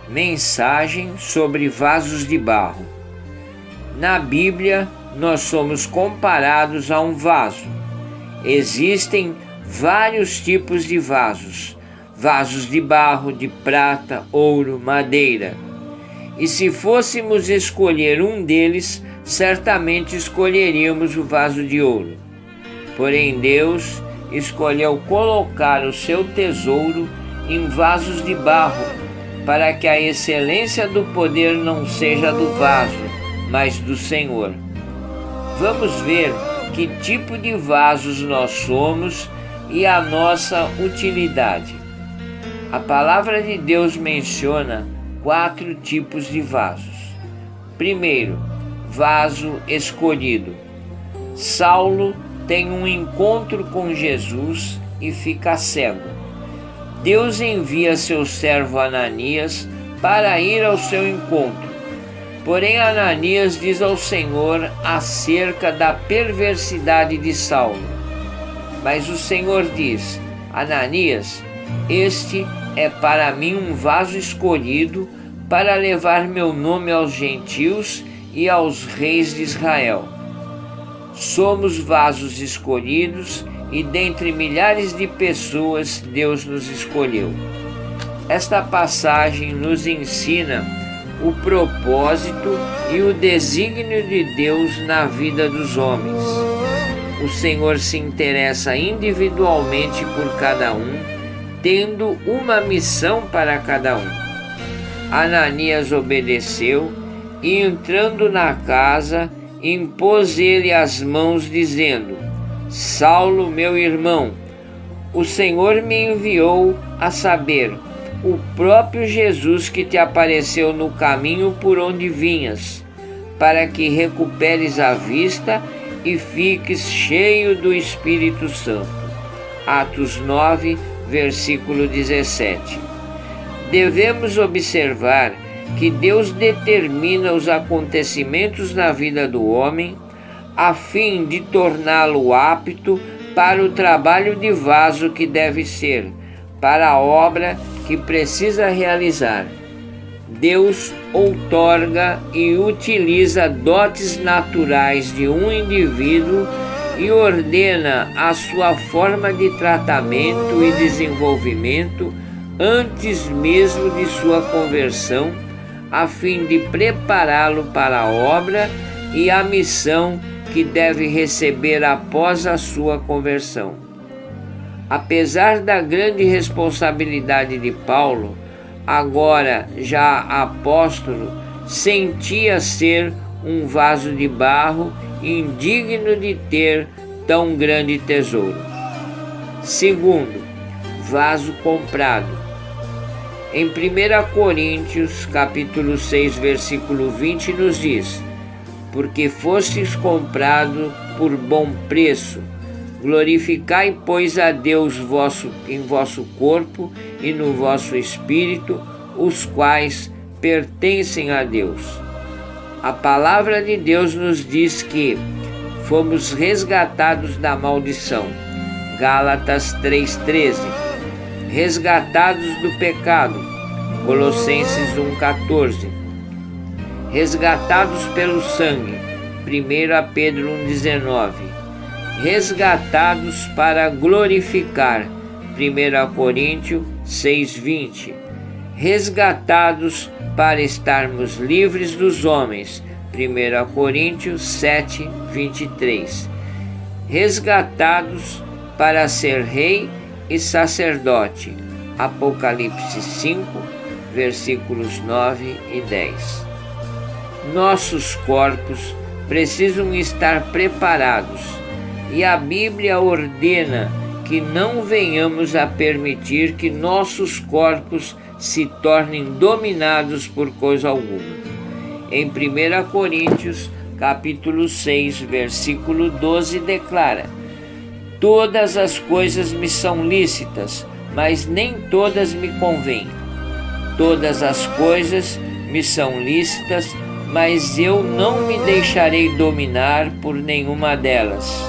Mensagem sobre vasos de barro. Na Bíblia, nós somos comparados a um vaso. Existem vários tipos de vasos: vasos de barro, de prata, ouro, madeira. E se fôssemos escolher um deles, certamente escolheríamos o vaso de ouro. Porém, Deus escolheu colocar o seu tesouro em vasos de barro, para que a excelência do poder não seja do vaso, mas do Senhor. Vamos ver que tipo de vasos nós somos e a nossa utilidade. A palavra de Deus menciona 4 tipos de vasos. Primeiro, vaso escolhido. Saulo tem um encontro com Jesus e fica cego. Deus envia seu servo Ananias para ir ao seu encontro. Porém, Ananias diz ao Senhor acerca da perversidade de Saulo. Mas o Senhor diz: Ananias, este é para mim um vaso escolhido para levar meu nome aos gentios e aos reis de Israel. Somos vasos escolhidos e dentre milhares de pessoas Deus nos escolheu. Esta passagem nos ensina o propósito e o desígnio de Deus na vida dos homens. O Senhor se interessa individualmente por cada um, tendo uma missão para cada um. Ananias obedeceu e, entrando na casa, impôs ele as mãos, dizendo: Saulo, meu irmão, o Senhor me enviou, a saber, o próprio Jesus que te apareceu no caminho por onde vinhas, para que recuperes a vista e fiques cheio do Espírito Santo. Atos 9, versículo 17. Devemos observar que Deus determina os acontecimentos na vida do homem a fim de torná-lo apto para o trabalho de vaso que deve ser, para a obra que precisa realizar. Deus outorga e utiliza dotes naturais de um indivíduo e ordena a sua forma de tratamento e desenvolvimento antes mesmo de sua conversão, a fim de prepará-lo para a obra e a missão que deve receber após a sua conversão. Apesar da grande responsabilidade de Paulo, agora já apóstolo, sentia ser um vaso de barro indigno de ter tão grande tesouro. Segundo, vaso comprado. Em 1 Coríntios, capítulo 6, versículo 20, nos diz: Porque fostes comprado por bom preço, glorificai, pois, a Deus em vosso corpo e no vosso espírito, os quais pertencem a Deus. A palavra de Deus nos diz que fomos resgatados da maldição. Gálatas 3,13. Resgatados do pecado. Colossenses 1,14. Resgatados pelo sangue. 1 Pedro 1,19. Resgatados para glorificar. 1 Coríntios 6,20. Resgatados para estarmos livres dos homens. 1 Coríntios 7,23. Resgatados para ser rei e sacerdote. Apocalipse 5, versículos 9 e 10. Nossos corpos precisam estar preparados e a Bíblia ordena que não venhamos a permitir que nossos corpos se tornem dominados por coisa alguma. Em 1 Coríntios, capítulo 6, versículo 12, declara: Todas as coisas me são lícitas, mas nem todas me convêm. Todas as coisas me são lícitas, mas eu não me deixarei dominar por nenhuma delas.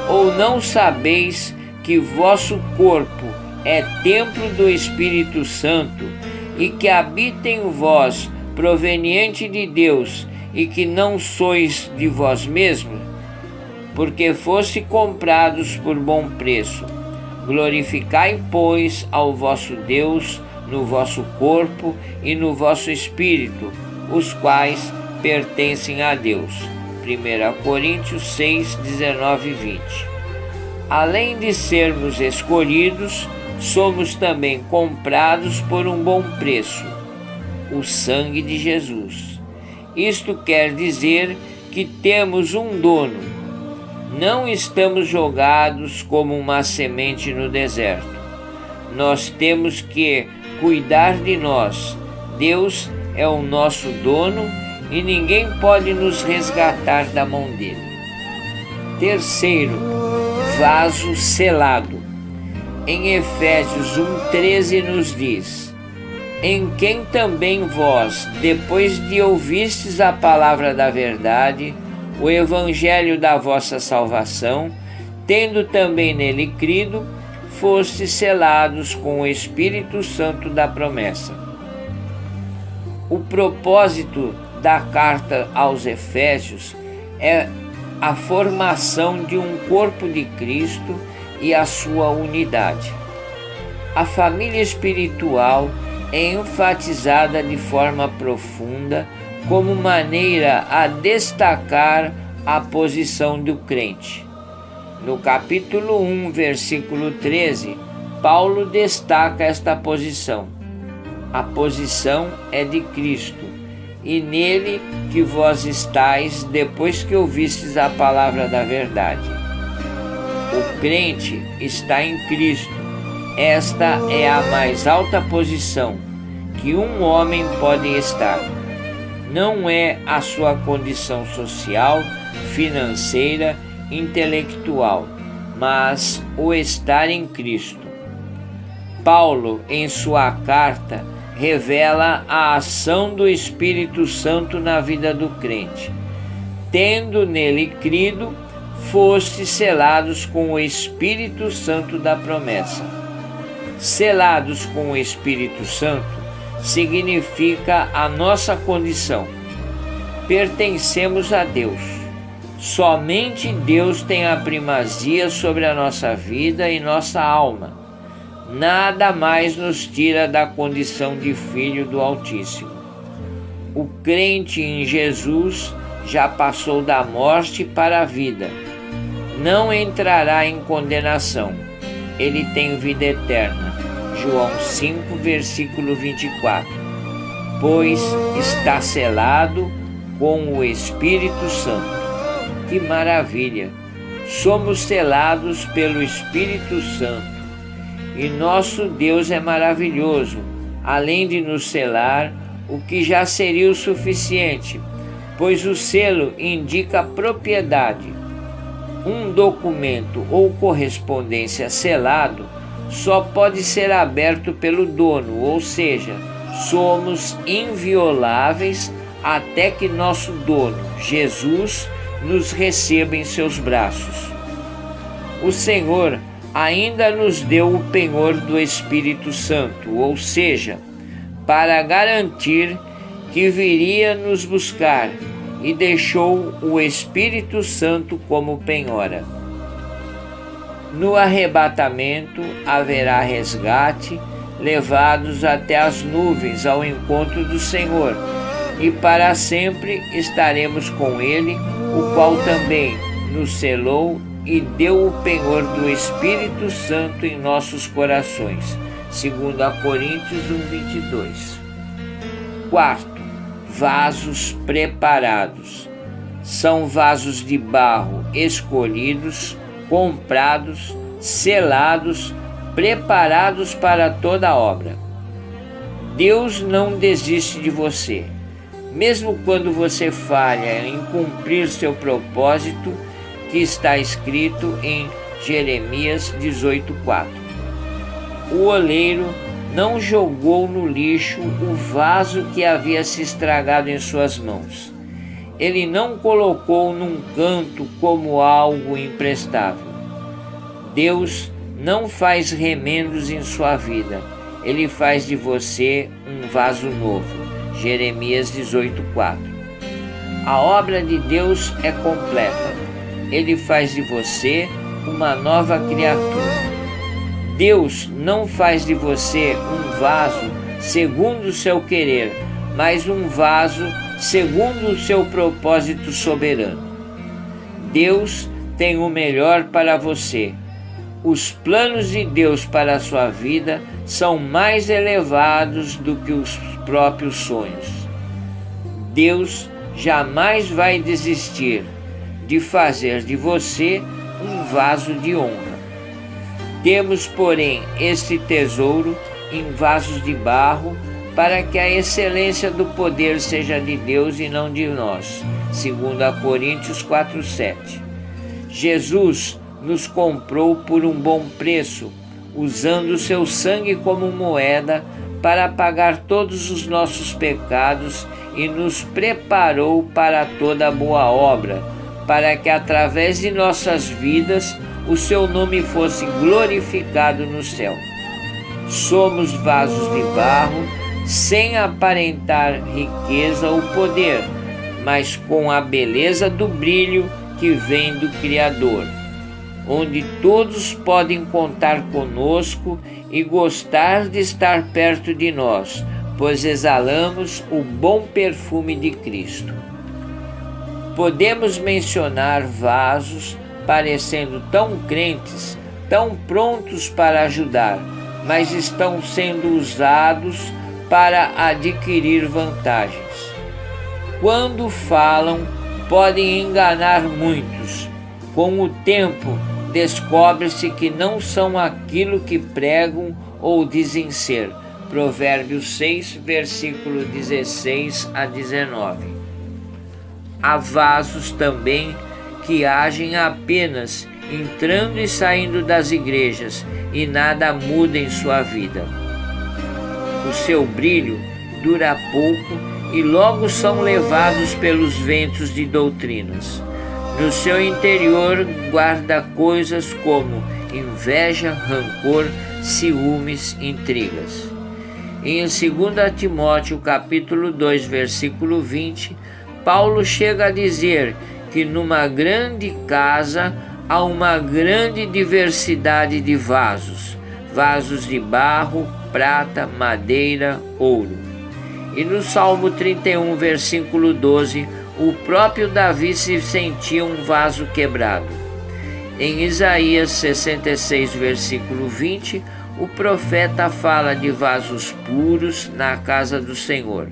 Ou não sabeis que vosso corpo é templo do Espírito Santo, e que habita em vós, proveniente de Deus, e que não sois de vós mesmos, porque foste comprados por bom preço. Glorificai, pois, ao vosso Deus no vosso corpo e no vosso espírito, os quais pertencem a Deus. 1 Coríntios 6, 19 e 20. Além de sermos escolhidos, somos também comprados por um bom preço, o sangue de Jesus. Isto quer dizer que temos um dono. Não estamos jogados como uma semente no deserto. Nós temos que cuidar de nós. Deus é o nosso dono e ninguém pode nos resgatar da mão dele. Terceiro, vaso selado. Em Efésios 1,13 nos diz: em quem também vós, depois de ouvistes a palavra da verdade, o evangelho da vossa salvação, tendo também nele crido, fostes selados com o Espírito Santo da promessa. O propósito da carta aos Efésios é a formação de um corpo de Cristo e a sua unidade. A família espiritual é enfatizada de forma profunda como maneira a destacar a posição do crente. No capítulo 1, versículo 13, Paulo destaca esta posição. A posição é de Cristo, e nele que vós estáis depois que ouvistes a palavra da verdade. O crente está em Cristo. Esta é a mais alta posição que um homem pode estar. Não é a sua condição social, financeira, intelectual, mas o estar em Cristo. Paulo, em sua carta, revela a ação do Espírito Santo na vida do crente. Tendo nele crido, fostes selados com o Espírito Santo da promessa. Selados com o Espírito Santo significa a nossa condição. Pertencemos a Deus. Somente Deus tem a primazia sobre a nossa vida e nossa alma. Nada mais nos tira da condição de filho do Altíssimo. O crente em Jesus já passou da morte para a vida. Não entrará em condenação. Ele tem vida eterna. João 5, versículo 24. Pois está selado com o Espírito Santo. Que maravilha! Somos selados pelo Espírito Santo. E nosso Deus é maravilhoso. Além de nos selar, o que já seria o suficiente, pois o selo indica propriedade. Um documento ou correspondência selado só pode ser aberto pelo dono, ou seja, somos invioláveis até que nosso dono, Jesus, nos receba em seus braços. O Senhor ainda nos deu o penhor do Espírito Santo, ou seja, para garantir que viria nos buscar, e deixou o Espírito Santo como penhora. No arrebatamento haverá resgate, levados até as nuvens ao encontro do Senhor, e para sempre estaremos com Ele, o qual também nos selou e deu o penhor do Espírito Santo em nossos corações. 2 Coríntios 1:22. Quarto, vasos preparados. São vasos de barro escolhidos, comprados, selados, preparados para toda a obra. Deus não desiste de você. Mesmo quando você falha em cumprir seu propósito, que está escrito em Jeremias 18:4. O oleiro não jogou no lixo o vaso que havia se estragado em suas mãos. Ele não colocou num canto como algo imprestável. Deus não faz remendos em sua vida. Ele faz de você um vaso novo. Jeremias 18:4. A obra de Deus é completa. Ele faz de você uma nova criatura. Deus não faz de você um vaso segundo o seu querer, mas um vaso segundo o seu propósito soberano. Deus tem o melhor para você. Os planos de Deus para a sua vida são mais elevados do que os próprios sonhos. Deus jamais vai desistir de fazer de você um vaso de honra. Temos, porém, este tesouro em vasos de barro, para que a excelência do poder seja de Deus e não de nós. 2 Coríntios 4:7. Jesus nos comprou por um bom preço, usando o seu sangue como moeda para pagar todos os nossos pecados e nos preparou para toda boa obra, para que através de nossas vidas o seu nome fosse glorificado no céu. Somos vasos de barro, sem aparentar riqueza ou poder, mas com a beleza do brilho que vem do Criador, onde todos podem contar conosco e gostar de estar perto de nós, pois exalamos o bom perfume de Cristo. Podemos mencionar vasos parecendo tão crentes, tão prontos para ajudar, mas estão sendo usados para adquirir vantagens. Quando falam, podem enganar muitos. Com o tempo, descobre-se que não são aquilo que pregam ou dizem ser. Provérbios 6, versículo 16 a 19. Há vasos também que agem apenas entrando e saindo das igrejas e nada muda em sua vida. O seu brilho dura pouco e logo são levados pelos ventos de doutrinas. No seu interior guarda coisas como inveja, rancor, ciúmes, intrigas. Em 2 Timóteo capítulo 2, versículo 20, Paulo chega a dizer que numa grande casa há uma grande diversidade de vasos, vasos de barro, prata, madeira, ouro. E no Salmo 31, versículo 12, o próprio Davi se sentia um vaso quebrado. Em Isaías 66, versículo 20, o profeta fala de vasos puros na casa do Senhor.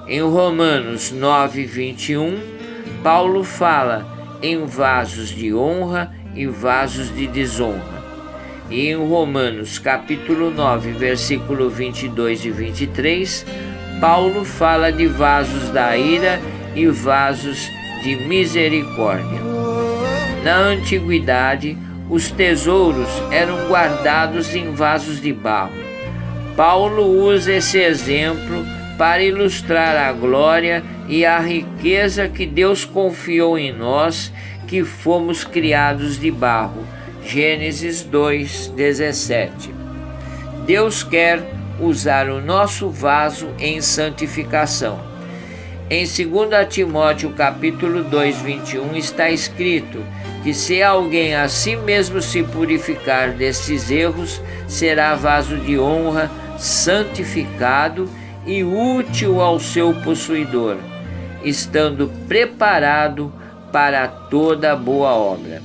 Em Romanos 9, 21, Paulo fala em vasos de honra e vasos de desonra. E em Romanos capítulo 9, versículo 22 e 23, Paulo fala de vasos da ira e vasos de misericórdia. Na antiguidade, os tesouros eram guardados em vasos de barro. Paulo usa esse exemplo para ilustrar a glória e a riqueza que Deus confiou em nós, que fomos criados de barro. Gênesis 2:17. Deus quer usar o nosso vaso em santificação. Em 2 Timóteo capítulo 2, 21 está escrito que se alguém a si mesmo se purificar destes erros, será vaso de honra, santificado e útil ao seu possuidor, estando preparado para toda boa obra.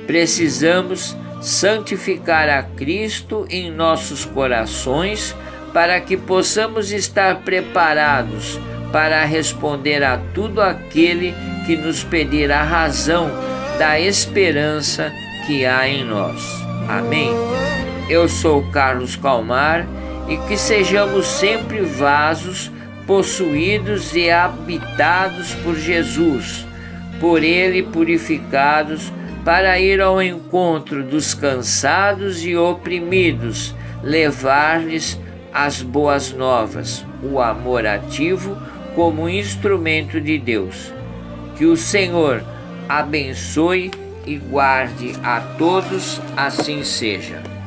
Precisamos santificar a Cristo em nossos corações para que possamos estar preparados para responder a tudo aquele que nos pedir a razão da esperança que há em nós. Amém? Eu sou Carlos Calmar e que sejamos sempre vasos possuídos e habitados por Jesus, por Ele purificados, para ir ao encontro dos cansados e oprimidos, levar-lhes as boas novas, o amor ativo como instrumento de Deus. Que o Senhor abençoe e guarde a todos, assim seja.